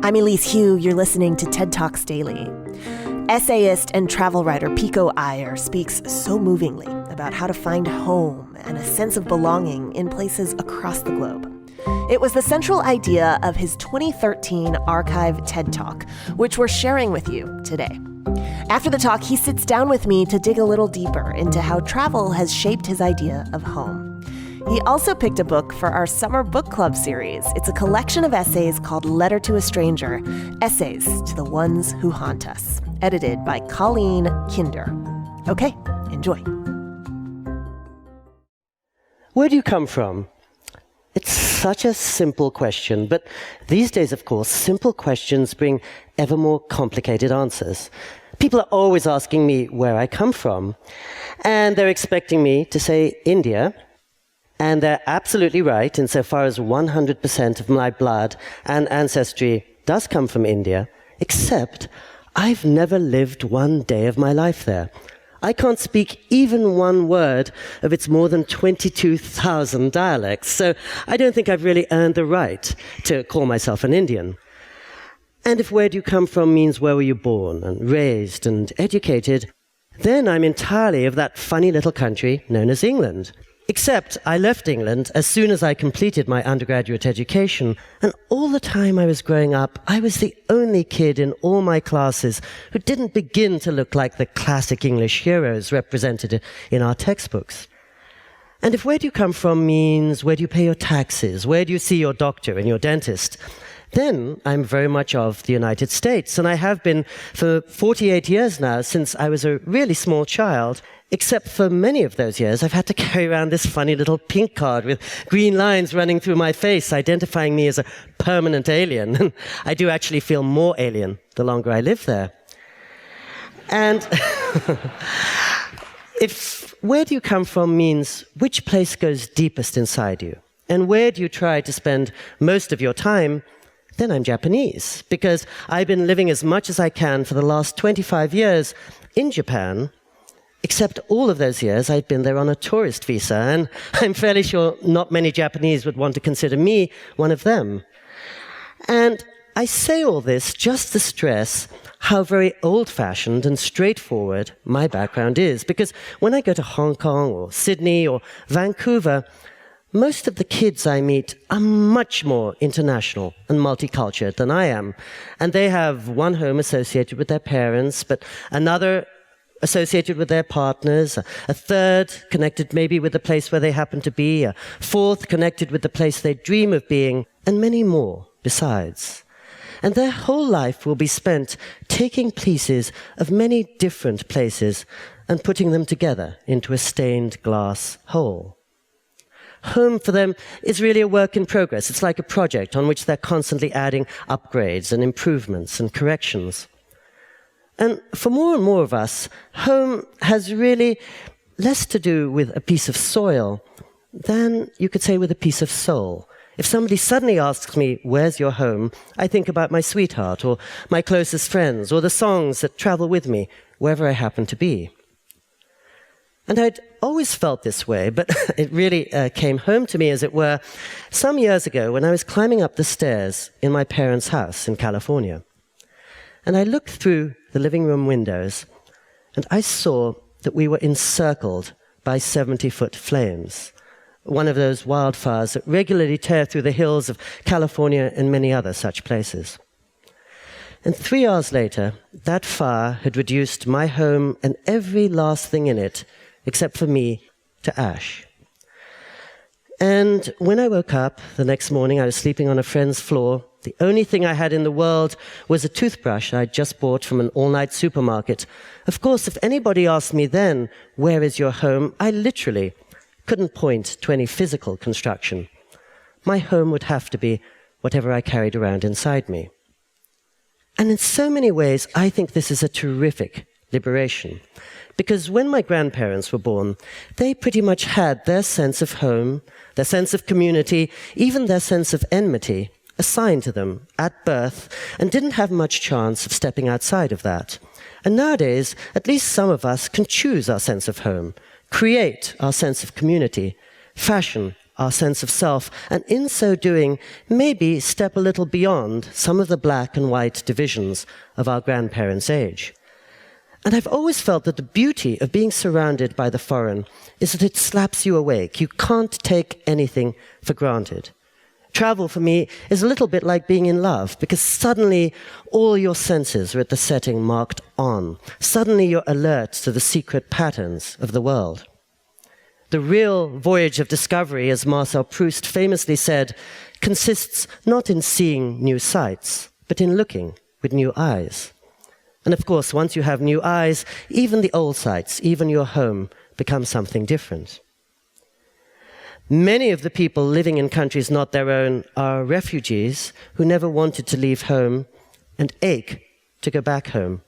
I'm Elise Hugh. You're listening to TED Talks Daily. Essayist and travel writer Pico Iyer speaks so movingly about how to find home and a sense of belonging in places across the globe. It was the central idea of his 2013 archive TED Talk, which we're sharing with you today. After the talk, he sits down with me to dig a little deeper into how travel has shaped his idea of home. He also picked a book for our summer book club series. It's a collection of essays called Letter to a Stranger, Essays to the Ones Who Haunt Us, edited by Colleen Kinder. Okay, enjoy. Where do you come from? It's such a simple question, but these days, of course, simple questions bring ever more complicated answers. People are always asking me where I come from, and they're expecting me to say India. And they're absolutely right insofar as 100% of my blood and ancestry does come from India, except I've never lived one day of my life there. I can't speak even one word of its more than 22,000 dialects, so I don't think I've really earned the right to call myself an Indian. And if where do you come from means where were you born and raised and educated, then I'm entirely of that funny little country known as England. Except I left England as soon as I completed my undergraduate education, and all the time I was growing up, I was the only kid in all my classes who didn't begin to look like the classic English heroes represented in our textbooks. And if where do you come from means where do you pay your taxes, where do you see your doctor and your dentist, then I'm very much of the United States, and I have been for 48 years now, since I was a really small child, except for many of those years I've had to carry around this funny little pink card with green lines running through my face, identifying me as a permanent alien. And I do actually feel more alien the longer I live there. And if where do you come from means which place goes deepest inside you, and where do you try to spend most of your time, then I'm Japanese, because I've been living as much as I can for the last 25 years in Japan, except all of those years I'd been there on a tourist visa, and I'm fairly sure not many Japanese would want to consider me one of them. And I say all this just to stress how very old-fashioned and straightforward my background is, because when I go to Hong Kong or Sydney or Vancouver, most of the kids I meet are much more international and multicultural than I am. And they have one home associated with their parents, but another associated with their partners, a third connected maybe with the place where they happen to be, a fourth connected with the place they dream of being, and many more besides. And their whole life will be spent taking pieces of many different places and putting them together into a stained glass whole. Home for them is really a work in progress. It's like a project on which they're constantly adding upgrades and improvements and corrections. And for more and more of us, home has really less to do with a piece of soil than, you could say, with a piece of soul. If somebody suddenly asks me, where's your home, I think about my sweetheart or my closest friends or the songs that travel with me wherever I happen to be. And I'd always felt this way, but it really came home to me, as it were, some years ago when I was climbing up the stairs in my parents' house in California. And I looked through the living room windows, and I saw that we were encircled by 70-foot flames, one of those wildfires that regularly tear through the hills of California and many other such places. And 3 hours later, that fire had reduced my home and every last thing in it, except for me, to ash. And when I woke up the next morning, I was sleeping on a friend's floor. The only thing I had in the world was a toothbrush I'd just bought from an all-night supermarket. Of course, if anybody asked me then, where is your home, I literally couldn't point to any physical construction. My home would have to be whatever I carried around inside me. And in so many ways, I think this is a terrific liberation. Because when my grandparents were born, they pretty much had their sense of home, their sense of community, even their sense of enmity assigned to them at birth, and didn't have much chance of stepping outside of that. And nowadays, at least some of us can choose our sense of home, create our sense of community, fashion our sense of self, and in so doing, maybe step a little beyond some of the black and white divisions of our grandparents' age. And I've always felt that the beauty of being surrounded by the foreign is that it slaps you awake. You can't take anything for granted. Travel, for me, is a little bit like being in love, because suddenly all your senses are at the setting marked on. Suddenly you're alert to the secret patterns of the world. The real voyage of discovery, as Marcel Proust famously said, consists not in seeing new sights, but in looking with new eyes. And of course, once you have new eyes, even the old sights, even your home, become something different. Many of the people living in countries not their own are refugees who never wanted to leave home and ache to go back home.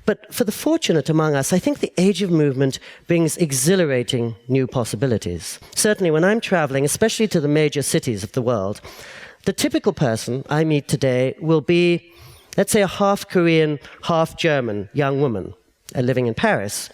But for the fortunate among us, I think the age of movement brings exhilarating new possibilities. Certainly when I'm traveling, especially to the major cities of the world, the typical person I meet today will be, let's say, a half Korean, half German young woman living in Paris.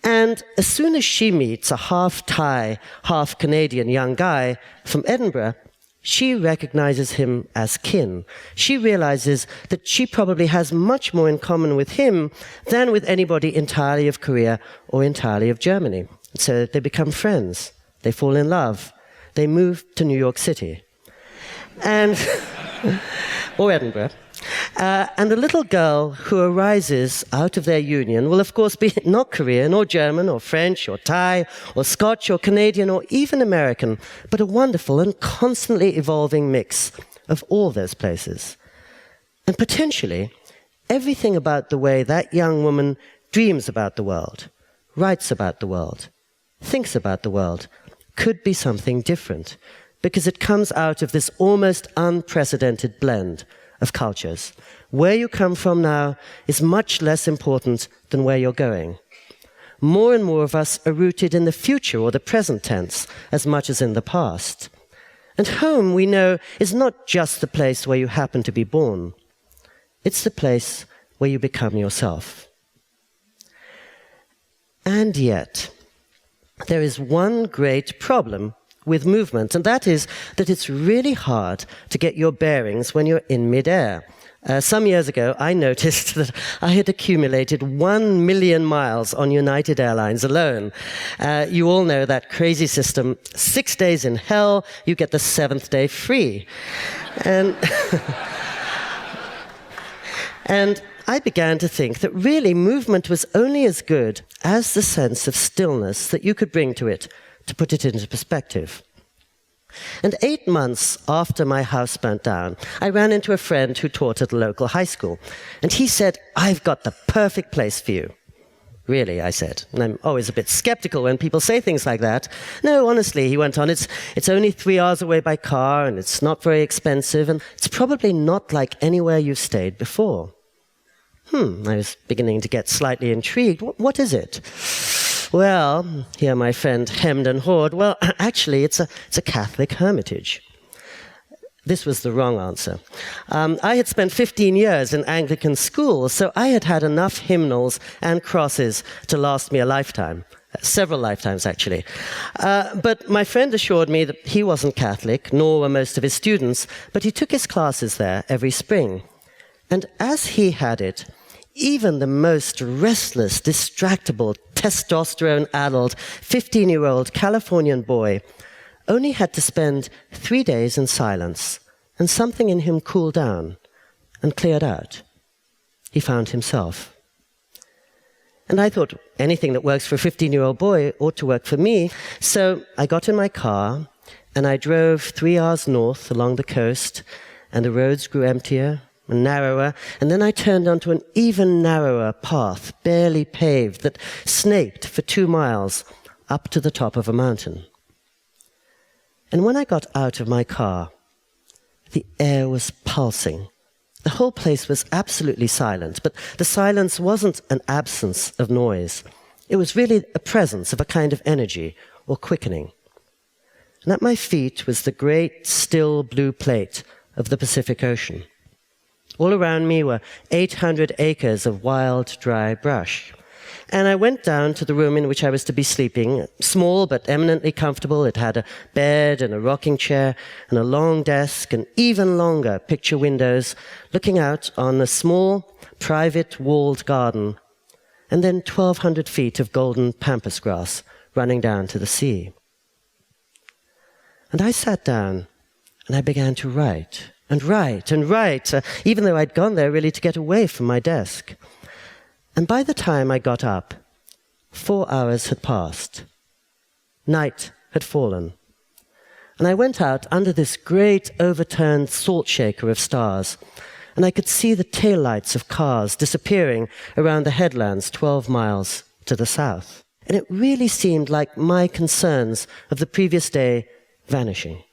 And as soon as she meets a half Thai, half Canadian young guy from Edinburgh, she recognizes him as kin. She realizes that she probably has much more in common with him than with anybody entirely of Korea or entirely of Germany. So they become friends. They fall in love. They move to New York City. And or Edinburgh. And the little girl who arises out of their union will, of course, be not Korean or German or French or Thai or Scotch or Canadian or even American, but a wonderful and constantly evolving mix of all those places. And potentially, everything about the way that young woman dreams about the world, writes about the world, thinks about the world, could be something different, because it comes out of this almost unprecedented blend of cultures. Where you come from now is much less important than where you're going. More and more of us are rooted in the future or the present tense as much as in the past. And home, we know, is not just the place where you happen to be born. It's the place where you become yourself. And yet, there is one great problem with movement, and that is that it's really hard to get your bearings when you're in midair. Some years ago, I noticed that I had accumulated 1 million miles on United Airlines alone. You all know that crazy system, 6 days in hell, you get the 7th day free. And, and I began to think that really movement was only as good as the sense of stillness that you could bring to it, to put it into perspective. And 8 months after my house burnt down, I ran into a friend who taught at a local high school. And he said, "I've got the perfect place for you." "Really?" I said. And I'm always a bit skeptical when people say things like that. "No, honestly," he went on, it's only 3 hours away by car, and it's not very expensive, and it's probably not like anywhere you've stayed before. I was beginning to get slightly intrigued. What is it? "Well," here my friend hemmed and hawed, "well, actually, it's a Catholic hermitage." This was the wrong answer. I had spent 15 years in Anglican school, so I had had enough hymnals and crosses to last me a lifetime. Several lifetimes, actually. But my friend assured me that he wasn't Catholic, nor were most of his students, but he took his classes there every spring. And as he had it, even the most restless, distractible, testosterone-addled 15-year-old Californian boy only had to spend 3 days in silence, and something in him cooled down and cleared out. He found himself. And I thought anything that works for a 15-year-old boy ought to work for me, so I got in my car and I drove 3 hours north along the coast, and the roads grew emptier and narrower, and then I turned onto an even narrower path, barely paved, that snaked for 2 miles up to the top of a mountain. And when I got out of my car, the air was pulsing. The whole place was absolutely silent, but the silence wasn't an absence of noise. It was really a presence of a kind of energy or quickening. And at my feet was the great, still blue plate of the Pacific Ocean. All around me were 800 acres of wild, dry brush. And I went down to the room in which I was to be sleeping, small but eminently comfortable. It had a bed and a rocking chair and a long desk and even longer picture windows looking out on a small, private, walled garden, and then 1,200 feet of golden pampas grass running down to the sea. And I sat down and I began to write and write and write, even though I'd gone there really to get away from my desk. And by the time I got up, 4 hours had passed. Night had fallen. And I went out under this great overturned salt shaker of stars, and I could see the taillights of cars disappearing around the headlands 12 miles to the south. And it really seemed like my concerns of the previous day vanishing.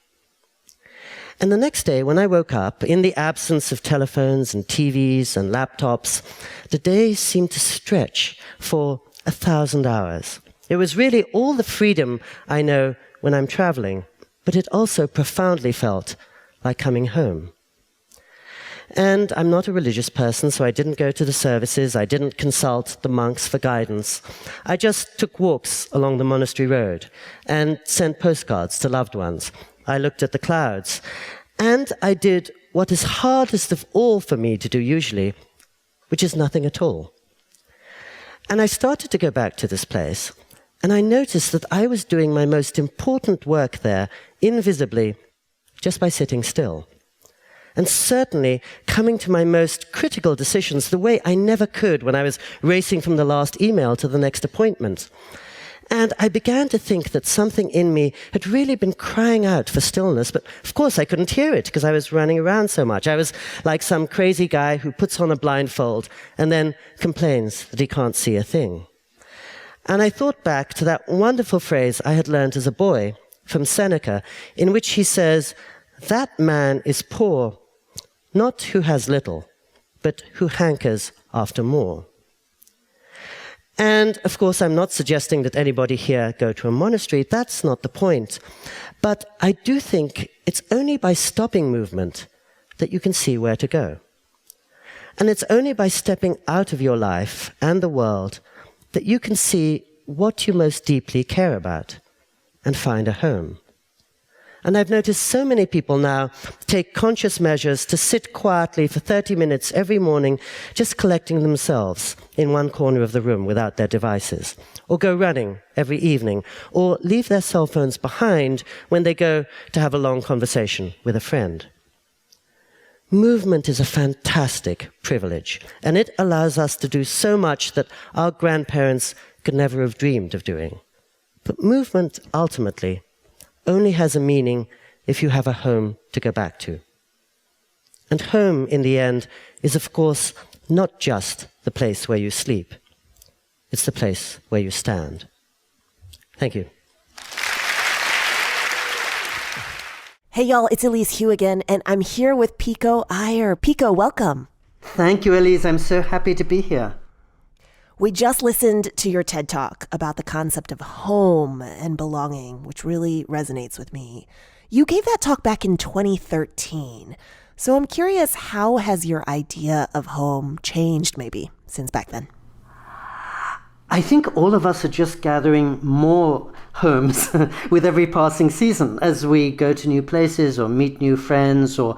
And the next day, when I woke up, in the absence of telephones and TVs and laptops, the day seemed to stretch for 1,000 hours. It was really all the freedom I know when I'm traveling, but it also profoundly felt like coming home. And I'm not a religious person, so I didn't go to the services. I didn't consult the monks for guidance. I just took walks along the monastery road and sent postcards to loved ones. I looked at the clouds, and I did what is hardest of all for me to do usually, which is nothing at all. And I started to go back to this place, and I noticed that I was doing my most important work there invisibly just by sitting still. And certainly coming to my most critical decisions the way I never could when I was racing from the last email to the next appointment. And I began to think that something in me had really been crying out for stillness, but of course I couldn't hear it because I was running around so much. I was like some crazy guy who puts on a blindfold and then complains that he can't see a thing. And I thought back to that wonderful phrase I had learned as a boy from Seneca, in which he says, "That man is poor, not who has little, but who hankers after more." And, of course, I'm not suggesting that anybody here go to a monastery. That's not the point. But I do think it's only by stopping movement that you can see where to go. And it's only by stepping out of your life and the world that you can see what you most deeply care about and find a home. And I've noticed so many people now take conscious measures to sit quietly for 30 minutes every morning, just collecting themselves in one corner of the room without their devices, or go running every evening, or leave their cell phones behind when they go to have a long conversation with a friend. Movement is a fantastic privilege, and it allows us to do so much that our grandparents could never have dreamed of doing. But movement, ultimately, only has a meaning if you have a home to go back to. And home, in the end, is, of course, not just the place where you sleep. It's the place where you stand. Thank you. Hey, y'all, it's Elise Hugh again, and I'm here with Pico Iyer. Pico, welcome. Thank you, Elise. I'm so happy to be here. We just listened to your TED Talk about the concept of home and belonging, which really resonates with me. You gave that talk back in 2013. So I'm curious, how has your idea of home changed maybe since back then? I think all of us are just gathering more homes with every passing season as we go to new places or meet new friends or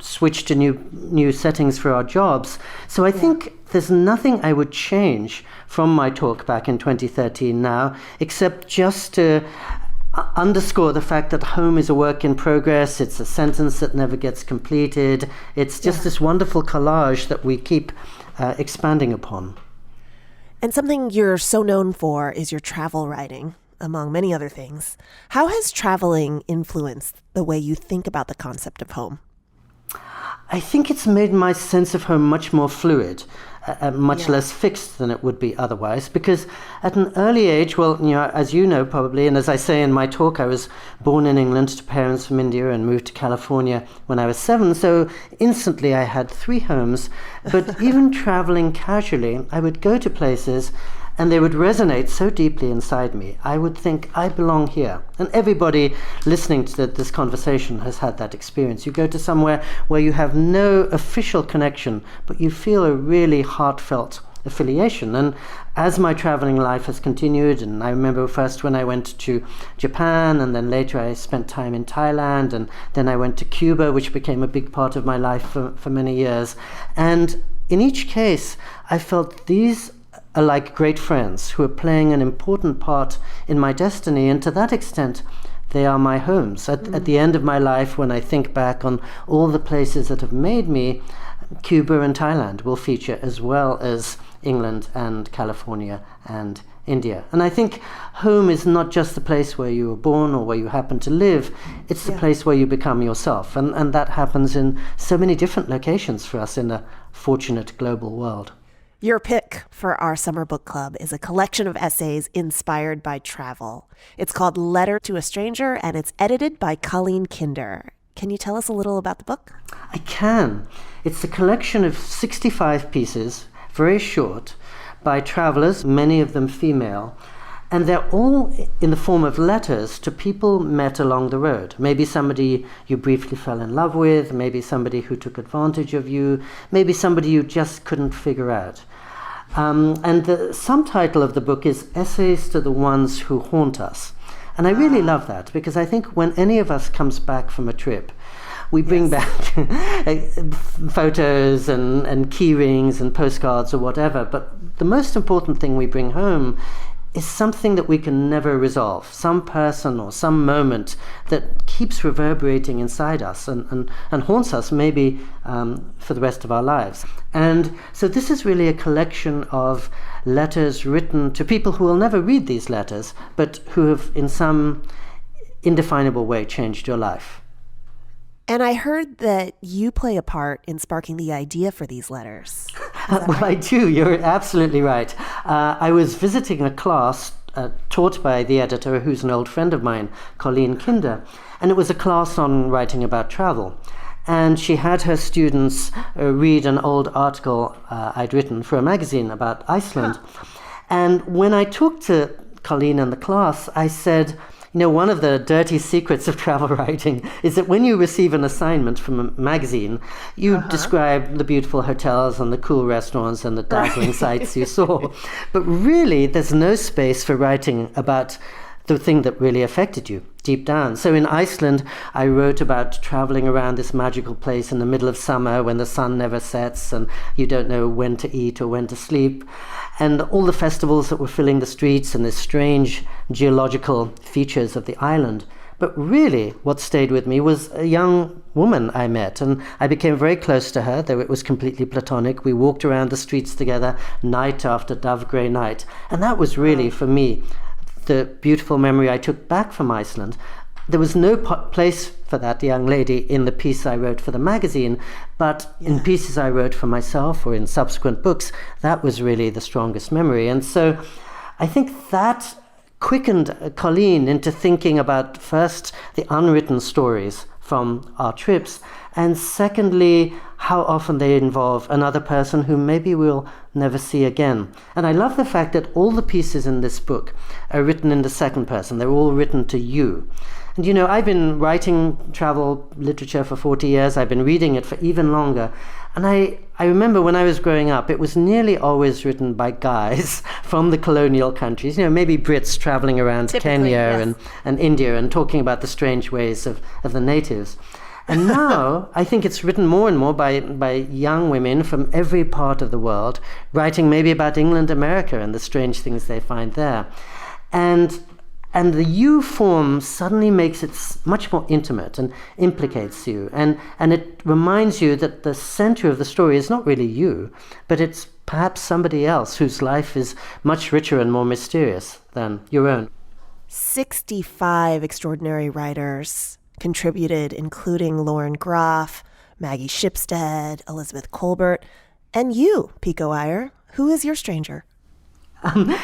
switch to new settings for our jobs. So I think there's nothing I would change from my talk back in 2013 now, except just to underscore the fact that home is a work in progress. It's a sentence that never gets completed. It's just this wonderful collage that we keep expanding upon. And something you're so known for is your travel writing, among many other things. How has traveling influenced the way you think about the concept of home? I think it's made my sense of home much more fluid, much less fixed than it would be otherwise, because at an early age, well, as you know probably, and as I say in my talk, I was born in England to parents from India and moved to California when I was 7, so instantly I had 3 homes. But even traveling casually, I would go to places and they would resonate so deeply inside me. I would think, I belong here. And everybody listening to this conversation has had that experience. You go to somewhere where you have no official connection, but you feel a really heartfelt affiliation. And as my traveling life has continued, and I remember first when I went to Japan, and then later I spent time in Thailand, and then I went to Cuba, which became a big part of my life for many years. And in each case, I felt these are like great friends who are playing an important part in my destiny, and to that extent, they are my homes. At the end of my life, when I think back on all the places that have made me, Cuba and Thailand will feature, as well as England and California and India. And I think home is not just the place where you were born or where you happen to live, it's the place where you become yourself. And that happens in so many different locations for us in a fortunate global world. Your pick for our summer book club is a collection of essays inspired by travel. It's called Letter to a Stranger, and it's edited by Colleen Kinder. Can you tell us a little about the book? I can. It's a collection of 65 pieces, very short, by travelers, many of them female, and they're all in the form of letters to people met along the road. Maybe somebody you briefly fell in love with, maybe somebody who took advantage of you, maybe somebody you just couldn't figure out. And the subtitle of the book is Essays to the Ones Who Haunt Us. And I really love that, because I think when any of us comes back from a trip, we bring back photos and key rings and postcards or whatever, but the most important thing we bring home is something that we can never resolve, some person or some moment that keeps reverberating inside us and haunts us maybe for the rest of our lives. And so this is really a collection of letters written to people who will never read these letters, but who have in some indefinable way changed your life. And I heard that you play a part in sparking the idea for these letters. Well, right? I do. You're absolutely right. I was visiting a class taught by the editor, who's an old friend of mine, Colleen Kinder, and it was a class on writing about travel. And she had her students read an old article I'd written for a magazine about Iceland. And when I talked to Colleen in the class, I said, one of the dirty secrets of travel writing is that when you receive an assignment from a magazine, you describe the beautiful hotels and the cool restaurants and the dazzling sights you saw. But really, there's no space for writing about the thing that really affected you deep down. So in Iceland, I wrote about traveling around this magical place in the middle of summer when the sun never sets and you don't know when to eat or when to sleep, and all the festivals that were filling the streets and the strange geological features of the island. But really, what stayed with me was a young woman I met, and I became very close to her, though it was completely platonic. We walked around the streets together night after dove-grey night, and that was really, for me, the beautiful memory I took back from Iceland. There was no place for that young lady in the piece I wrote for the magazine, but in pieces I wrote for myself or in subsequent books, that was really the strongest memory. And so I think that quickened Colleen into thinking about, first, the unwritten stories from our trips, and secondly, how often they involve another person who maybe we'll never see again. And I love the fact that all the pieces in this book are written in the second person. They're all written to you. And I've been writing travel literature for 40 years. I've been reading it for even longer. And I remember when I was growing up, it was nearly always written by guys from the colonial countries, maybe Brits traveling around Kenya and India and talking about the strange ways of the natives. And now I think it's written more and more by young women from every part of the world, writing maybe about England, America, and the strange things they find there. And the you form suddenly makes it much more intimate and implicates you. And it reminds you that the center of the story is not really you, but it's perhaps somebody else whose life is much richer and more mysterious than your own. 65 extraordinary writers contributed, including Lauren Groff, Maggie Shipstead, Elizabeth Colbert, and you, Pico Iyer. Who is your stranger?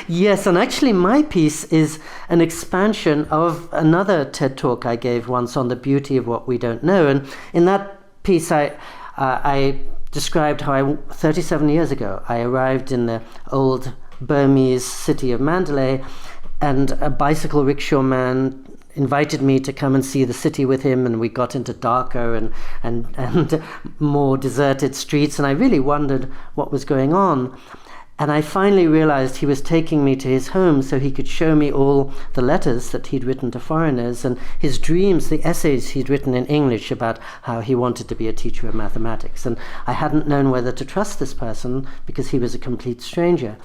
Yes, and actually my piece is an expansion of another TED Talk I gave once on the beauty of what we don't know. And in that piece, I described how 37 years ago, I arrived in the old Burmese city of Mandalay, and a bicycle rickshaw man invited me to come and see the city with him, and we got into darker and more deserted streets, and I really wondered what was going on. And I finally realized he was taking me to his home so he could show me all the letters that he'd written to foreigners and his dreams, the essays he'd written in English about how he wanted to be a teacher of mathematics. And I hadn't known whether to trust this person because he was a complete stranger.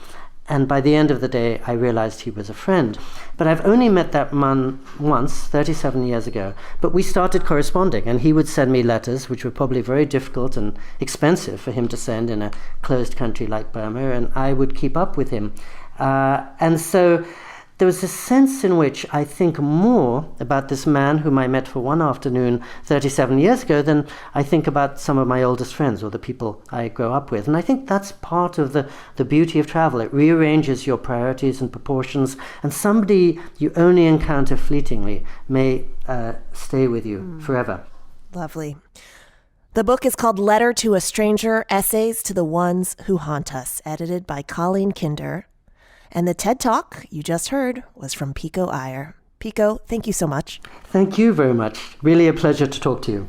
And by the end of the day, I realized he was a friend. But I've only met that man once, 37 years ago. But we started corresponding, and he would send me letters, which were probably very difficult and expensive for him to send in a closed country like Burma, and I would keep up with him. And so there was a sense in which I think more about this man whom I met for one afternoon 37 years ago than I think about some of my oldest friends or the people I grow up with. And I think that's part of the beauty of travel. It rearranges your priorities and proportions, and somebody you only encounter fleetingly may stay with you forever. Lovely. The book is called Letter to a Stranger, Essays to the Ones Who Haunt Us, edited by Colleen Kinder. And the TED Talk you just heard was from Pico Iyer. Pico, thank you so much. Thank you very much. Really a pleasure to talk to you.